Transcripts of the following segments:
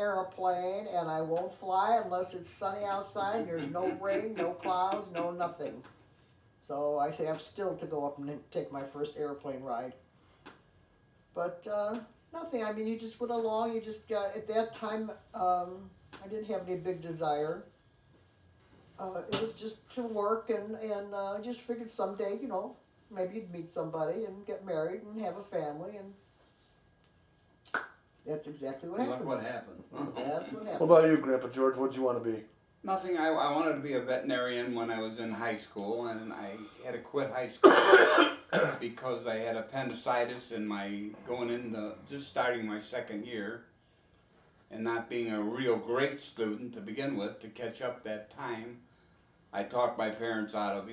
airplane, and I won't fly unless it's sunny outside and there's no rain, no clouds, no nothing. So I have still to go up and take my first airplane ride. But nothing. I mean, you just went along. You just at that time, I didn't have any big desire. It was just to work, and I just figured someday, maybe you'd meet somebody and get married and have a family, and that's exactly what happened. Look what happened. That's what happened. What about you, Grandpa George? What'd you want to be? Nothing. I wanted to be a veterinarian when I was in high school, and I had to quit high school because I had appendicitis in just starting my second year, and not being a real great student to begin with. To catch up that time, I talked my parents out of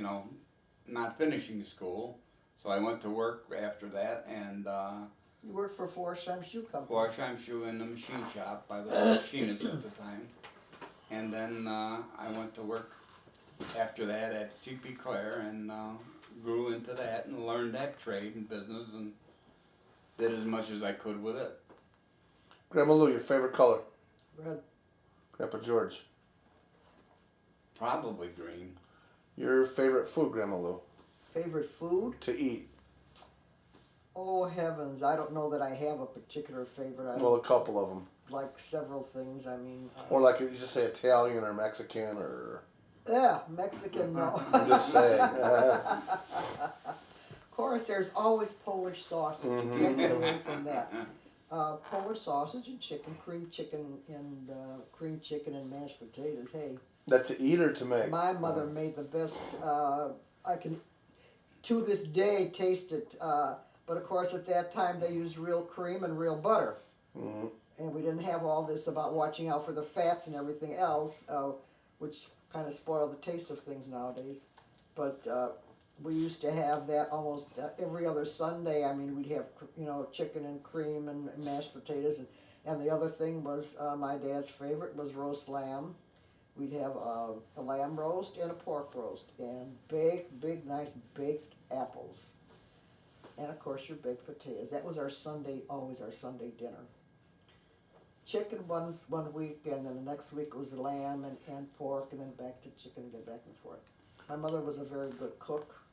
not finishing school, so I went to work after that, and You worked for Forsheim Shoe Company. Forsheim Shoe in the machine shop. I was a machinist at the time. And then I went to work after that at C.P. Clare and grew into that and learned that trade and business and did as much as I could with it. Grandma Lou, your favorite color? Red. Grandpa George. Probably green. Your favorite food, Grandma Lou? Favorite food? To eat. Oh heavens, I don't know that I have a particular favorite. Well, a couple of them. Like several things. I mean. Or like you just say Italian or Mexican or. Yeah, Mexican. No. I'm just saying. Of course, there's always Polish sausage. You can't get away from that. Polish sausage and cream chicken and mashed potatoes. Hey. That to eat or to make? My mother made the best. I can, to this day, taste it. But of course, at that time, they used real cream and real butter. Mm-hmm. And we didn't have all this about watching out for the fats and everything else, which kind of spoil the taste of things nowadays. But we used to have that almost every other Sunday. I mean, we'd have chicken and cream and mashed potatoes, and the other thing was my dad's favorite was roast lamb. We'd have a lamb roast and a pork roast, and big, nice baked apples, and of course your baked potatoes. That was always our Sunday dinner. Chicken one week, and then the next week was lamb and pork, and then back to chicken and get back and forth. My mother was a very good cook,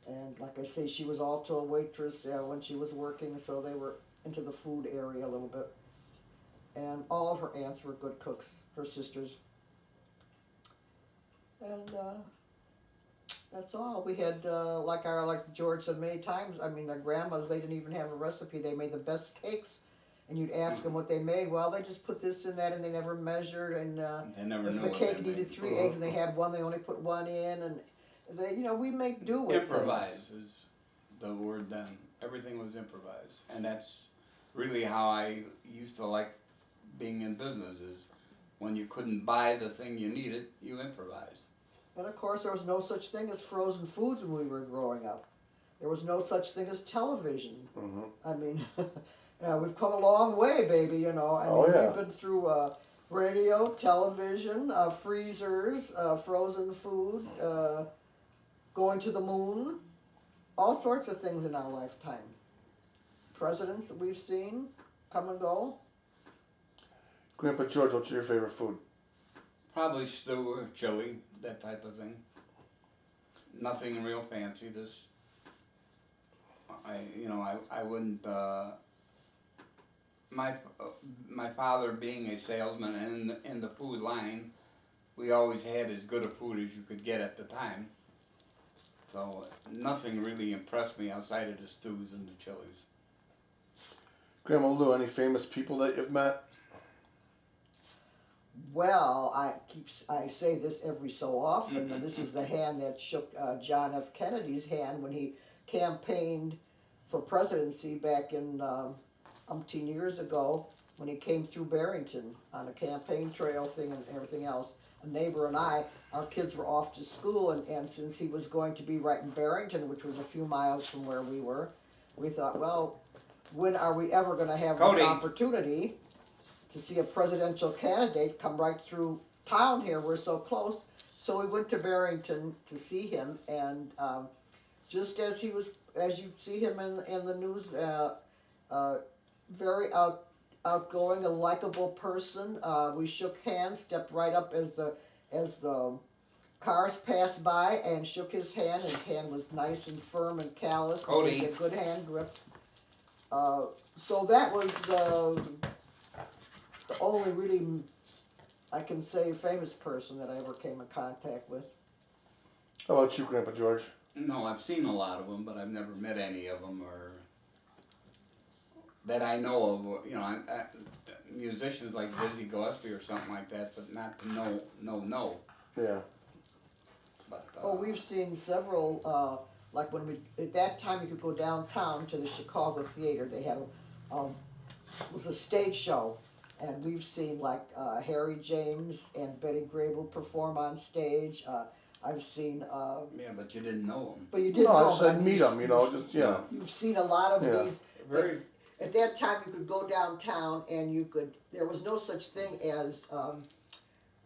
and like I say, she was also a waitress when she was working, so they were into the food area a little bit. And all of her aunts were good cooks, her sisters. And that's all. We had, like George said many times, I mean, their grandmas, they didn't even have a recipe. They made the best cakes. And you'd ask them what they made. Well, they just put this in that, and they never measured. And if the cake needed 3 eggs, and they had one, they only put 1 in. And they, we make do with Improvise things. is the word then. Everything was improvised, and that's really how I used to like being in business. Is when you couldn't buy the thing you needed, you improvised. And of course, there was no such thing as frozen foods when we were growing up. There was no such thing as television. Mm-hmm. I mean. We've come a long way, baby, We've been through radio, television, freezers, frozen food, going to the moon, all sorts of things in our lifetime. Presidents that we've seen come and go. Grandpa George, what's your favorite food? Probably stew or chili, that type of thing. Nothing real fancy. I wouldn't. My father being a salesman in the food line, we always had as good a food as you could get at the time. So nothing really impressed me outside of the stews and the chilies. Grandma Lou, any famous people that you've met? Well, I say this every so often, and this is the hand that shook John F. Kennedy's hand when he campaigned for presidency back in umpteen years ago, when he came through Barrington on a campaign trail thing and everything else. A neighbor and our kids were off to school, and since he was going to be right in Barrington, which was a few miles from where we were, we thought, well, when are we ever going to have this opportunity to see a presidential candidate come right through town here? We're so close. So we went to Barrington to see him, and just as you see him in the news, very outgoing, a likable person. We shook hands, stepped right up as the cars passed by, and shook his hand. His hand was nice and firm and calloused. Cody. He had a good hand grip. So that was the only really, I can say, famous person that I ever came in contact with. How about you, Grandpa George? No, I've seen a lot of them, but I've never met any of them or that I know of. You know, musicians like Dizzy Gillespie or something like that, but not to know. Yeah. But Oh, we've seen several, like when at that time you could go downtown to the Chicago Theater. They had it was a stage show, and we've seen like Harry James and Betty Grable perform on stage. I've seen. yeah, but you didn't know them. But you didn't No, know. I just said meet them, just, yeah. You've seen a lot of Yeah. these. Very. At that time, you could go downtown, and there was no such thing as.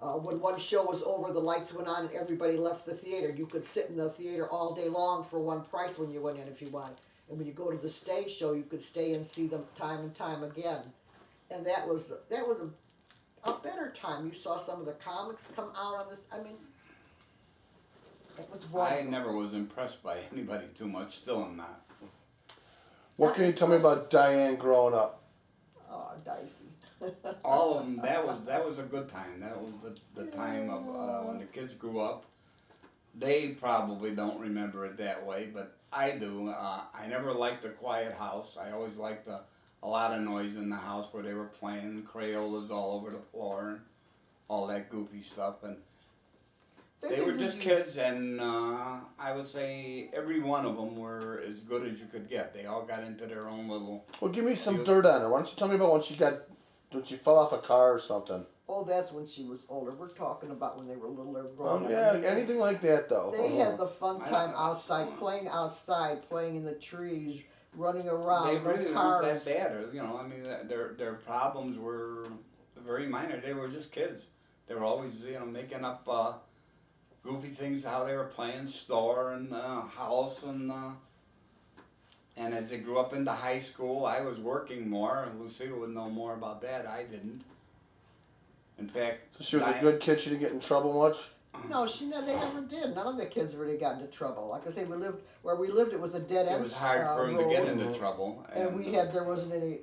When one show was over, the lights went on and everybody left the theater. You could sit in the theater all day long for one price when you went in if you wanted. And when you go to the stage show, you could stay and see them time and time again. And that was a better time. You saw some of the comics come out on this. I mean, it was wonderful. I never was impressed by anybody too much. Still am not. What can you tell me about Diane growing up? Oh, Dicey. All of them. That was a good time. That was the time of when the kids grew up. They probably don't remember it that way, but I do. I never liked a quiet house. I always liked a lot of noise in the house where they were playing Crayolas all over the floor and all that goofy stuff. And they were just kids, and I would say every one of them were as good as you could get. They all got into their own little. Well, give me some dirt on her. Why don't you tell me about when she fell off a car or something? Oh, that's when she was older. We're talking about when they were littler, growing up. Yeah, anything like that though. They had the fun time outside, playing in the trees, running around. They really no weren't cars. that bad. You know, I mean, their problems were very minor. They were just kids. They were always, making up goofy things, how they were playing store and house and as they grew up into high school, I was working more. Lucille would know more about that. I didn't. In fact, So she was a good kid. She didn't get in trouble much. No, they never did. None of the kids really got into trouble. Like I say, where we lived. It was a dead end. it was hard for them to get into trouble. And there wasn't any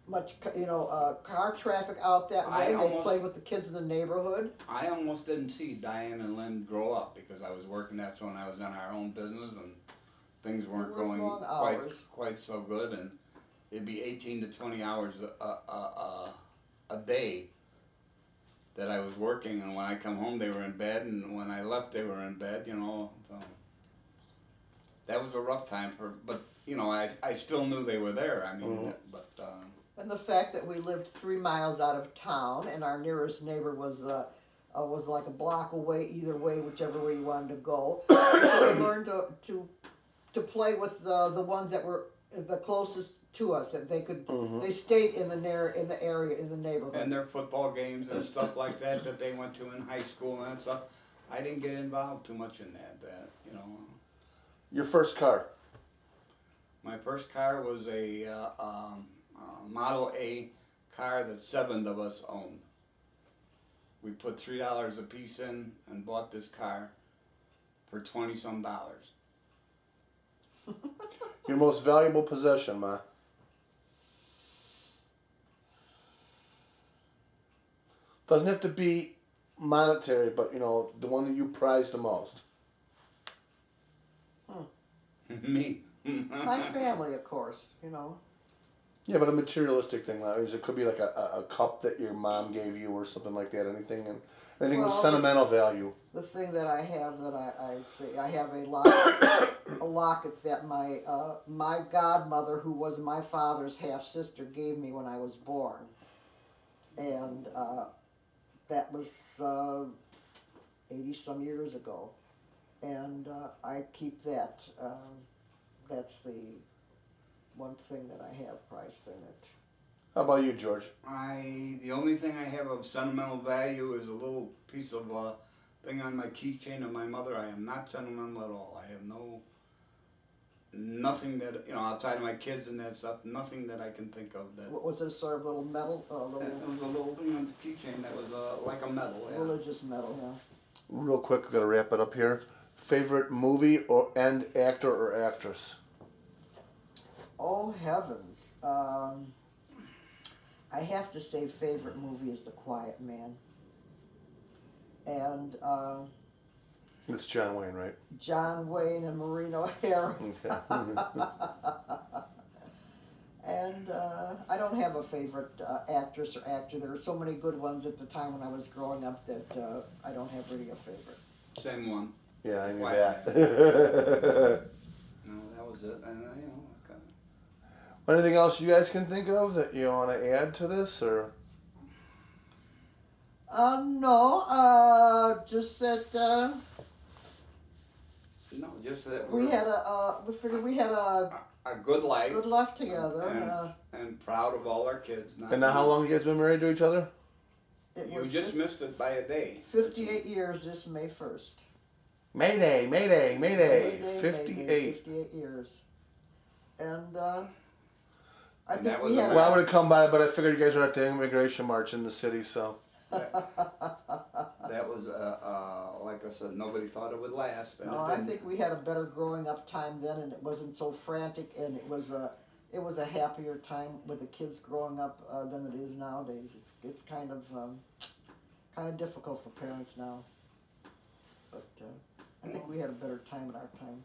much car traffic out that way. They played with the kids in the neighborhood. I almost didn't see Diane and Lynn grow up because I was working. That's when I was in our own business and things weren't going quite so good. And it'd be 18 to 20 hours a day that I was working, and when I come home they were in bed, and when I left they were in bed, so that was a rough time but I still knew they were there, I mean, but and the fact that we lived 3 miles out of town, and our nearest neighbor was like a block away, either way, whichever way you wanted to go. So we learned to play with the ones that were the closest to us, that they could. They stayed in the area, in the neighborhood. and their football games and stuff like that they went to in high school and stuff. I didn't get involved too much in that. Your first car? My first car was a Model A car that 7 of us owned. We put $3 a piece in and bought this car for $20-some. Your most valuable possession, Ma? Doesn't have to be monetary, but the one that you prize the most. Me. My family, of course, Yeah, but a materialistic thing. That means it could be like a cup that your mom gave you or something like that. Anything with sentimental value. The thing that I have that I say, I have a locket that my godmother, who was my father's half sister, gave me when I was born, and that was 80-some years ago, and I keep that. That's the one thing that I have priced in it. How about you, George? The only thing I have of sentimental value is a little piece of thing on my keychain of my mother. I am not sentimental at all. I have nothing that, outside of my kids and that stuff, nothing that I can think of that. What was it, sort of little medal, It was a little thing on the keychain that was like a medal. Yeah. religious medal, yeah. Real quick, we gotta wrap it up here. Favorite movie and actor or actress? Oh heavens. I have to say favorite movie is The Quiet Man. And It's John Wayne, right? John Wayne and Maureen O'Hara. Okay. And I don't have a favorite actress or actor. There were so many good ones at the time when I was growing up that I don't have really a favorite. Same one. Yeah, I knew Why? that. No, that was it. And kind Anything else you guys can think of that you want to add to this, or? No, just that no, just that we had we figured we had a good life. good life together. And proud of all our kids. And now, how long you guys been married to each other? It You was just missed it by a day. 58 years this May 1st. Mayday, Mayday, Mayday. 58. 58 years. And I And think that we was had a- Well, I would have come by, but I figured you guys were at the immigration march in the city, so. That was, like I said, nobody thought it would last. And No, it I didn't. think we had a better growing up time then, and it wasn't so frantic, and it was a happier time with the kids growing up than it is nowadays. It's kind of difficult for parents now, but I think we had a better time in our time.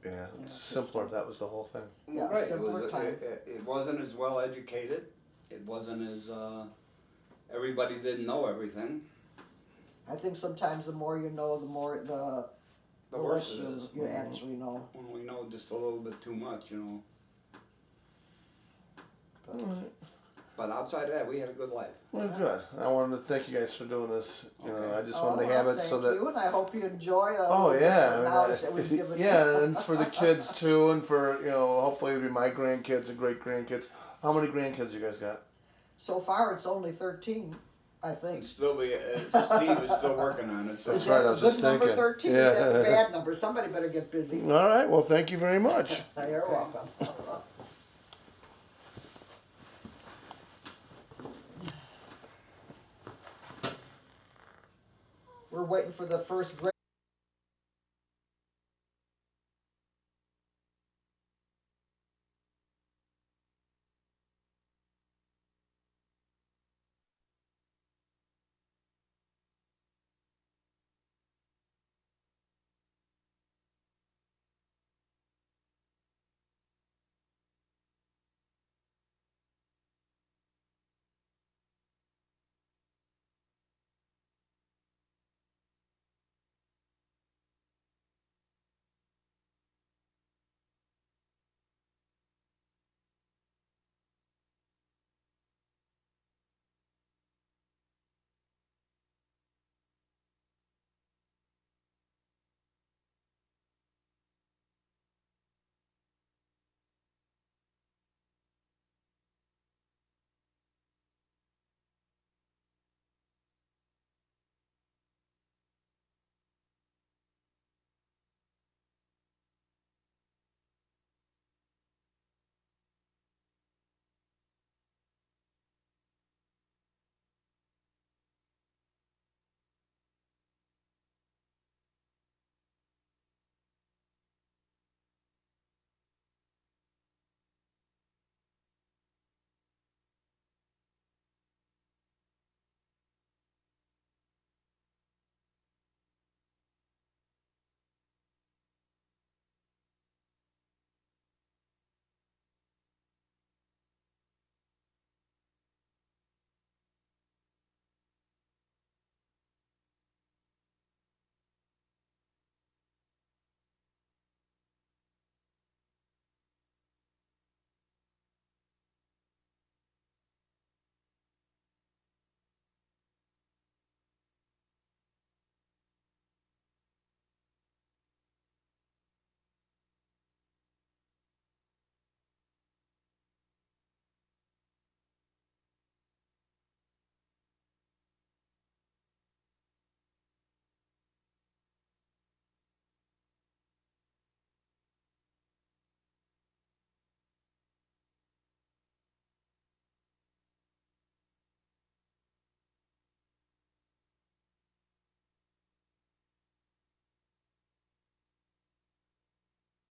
Yeah, Yeah, simpler, that was the whole thing. Yeah, Right. It, simpler was, time. it wasn't as well educated. It wasn't as, everybody didn't know everything. I think sometimes the more you know, the more the worse less it is. you actually know. When we know just a little bit too much, Alright. But outside of that, we had a good life. Well, good. I wanted to thank you guys for doing this. Okay. I just wanted to have it so that. Thank you, and I hope you enjoy Oh yeah, the knowledge that we've given you. yeah, and it's for the kids too, and for hopefully it'll be my grandkids and great grandkids. How many grandkids you guys got? So far, it's only 13, I think. And still be, Steve is still working on it. So Is right, that I the was good just number thinking. 13? Yeah. Is that the bad number? Somebody better get busy. All right. Well, thank you very much. You're welcome. We're waiting for the first grade.